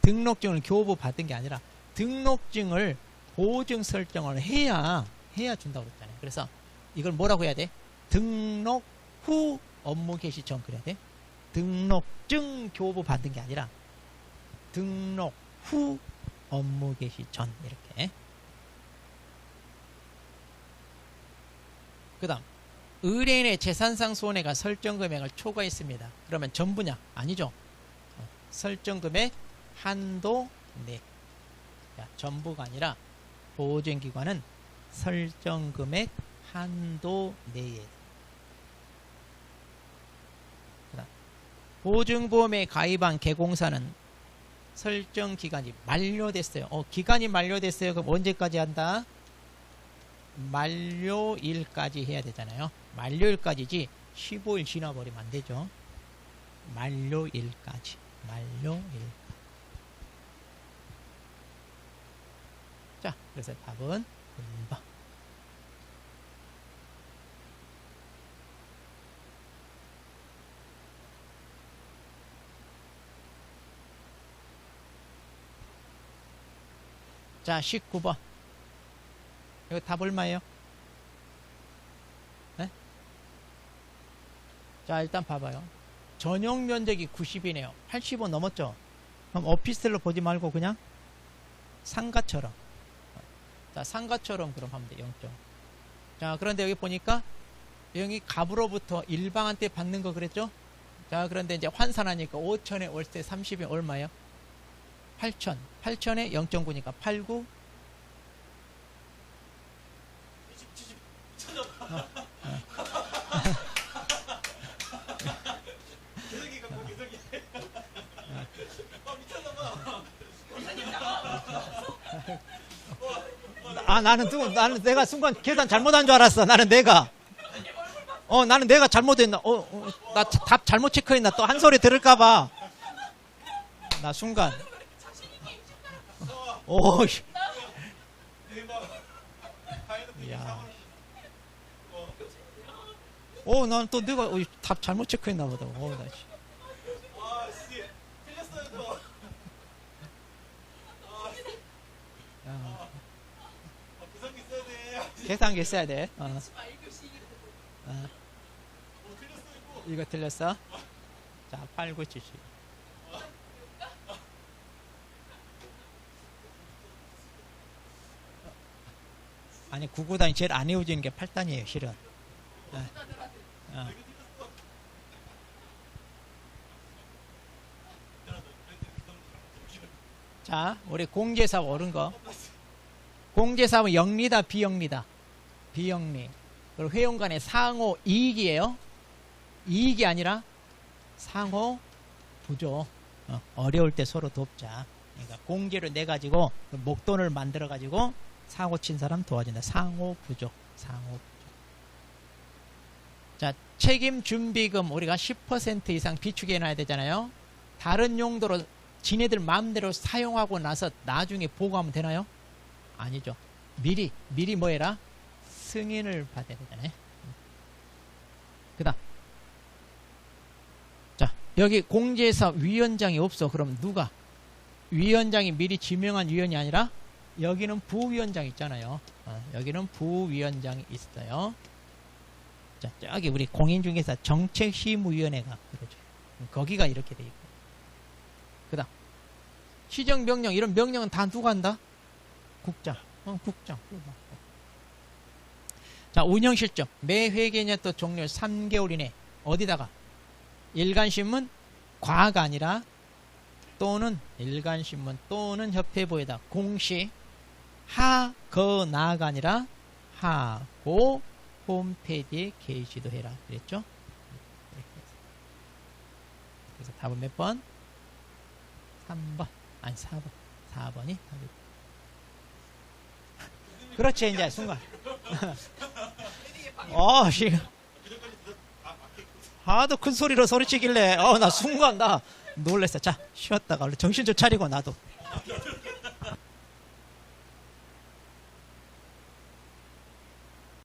등록증을 교부받은 게 아니라 등록증을 보증 설정을 해야 준다고 그랬잖아요. 그래서 이걸 뭐라고 해야 돼? 등록 후 업무 개시 전 그래야 돼. 등록증 교부받은 게 아니라 등록 후 업무 개시 전 이렇게. 그 다음 의뢰인의 재산상 손해가 설정금액을 초과했습니다. 그러면 전부냐? 아니죠. 설정금액 한도 내. 자, 전부가 아니라 보증기관은 설정금액 한도 내에. 보증보험에 가입한 개공사는 설정 기간이 만료됐어요. 기간이 만료됐어요. 그럼 언제까지 한다? 만료일까지 해야 되잖아요. 만료일까지지 15일 지나버리면 안 되죠. 만료일까지. 자, 그래서 답은 1번. 자, 19번. 이거 답 얼마예요? 네? 자, 일단 봐봐요. 전용 면적이 90이네요. 85 넘었죠? 그럼 오피스텔로 보지 말고 그냥 상가처럼. 자, 상가처럼 그럼 하면 돼, 0점. 자, 그런데 여기 보니까 여기 갑으로부터 일방한테 받는 거 그랬죠? 자, 그런데 이제 환산하니까 5천에 월세 30이 얼마예요? 8천. 8천에 0.9니까 89. 아, 나는 내가 순간 계산 잘못한 줄 알았어. 나는 내가 잘못했나? 나 답 잘못 체크했나? 또 한 소리 들을까봐. 나 순간. 야. 난 또 내가 답 잘못 체크했나 보다. 나 씨. 계산기 써야 돼. 이거 틀렸어? 자, 8, 9, 70. 아니, 9구단이 제일 안 외워지는 게 8단이에요, 실은. 자, 우리 공제사업 옳은 거. 공제사업은 영리다, 비영리다? 비영리. 그리고 회원 간의 상호 이익이에요. 이익이 아니라 상호 부조. 어려울 때 서로 돕자. 그러니까 공제를 내 가지고 목돈을 만들어 가지고 사고 친 사람 도와준다. 상호 부조. 상호 부조. 자, 책임 준비금 우리가 10% 이상 비축해 놔야 되잖아요. 다른 용도로 지네들 마음대로 사용하고 나서 나중에 보고하면 되나요? 아니죠. 미리 뭐 해라? 승인을 받아야 되잖아요. 그다음. 자, 여기 공제사 위원장이 없어. 그럼 누가? 위원장이 미리 지명한 위원이 아니라 여기는 부위원장 있잖아요. 여기는 부위원장이 있어요. 자, 저기 우리 공인중개사 정책심의위원회가 그러죠. 거기가 이렇게 돼 있고. 그다음. 시정명령 이런 명령은 다 누가 한다? 국장. 국장. 자, 운영실적. 매 회계년 또 종료 3개월 이내. 어디다가? 일간신문 과가 아니라 또는 일간신문 또는 협회부에다 공시 하거나가 아니라 하고 홈페이지에 게시도 해라. 그랬죠? 그래서 답은 몇 번? 3번. 아니 4번. 4번이 답이다. 그렇지, 이제 순간. 하도 큰 소리로 소리치길래 나 순간 나 놀랬어. 자, 쉬었다가 얼른 정신 좀 차리고 나도.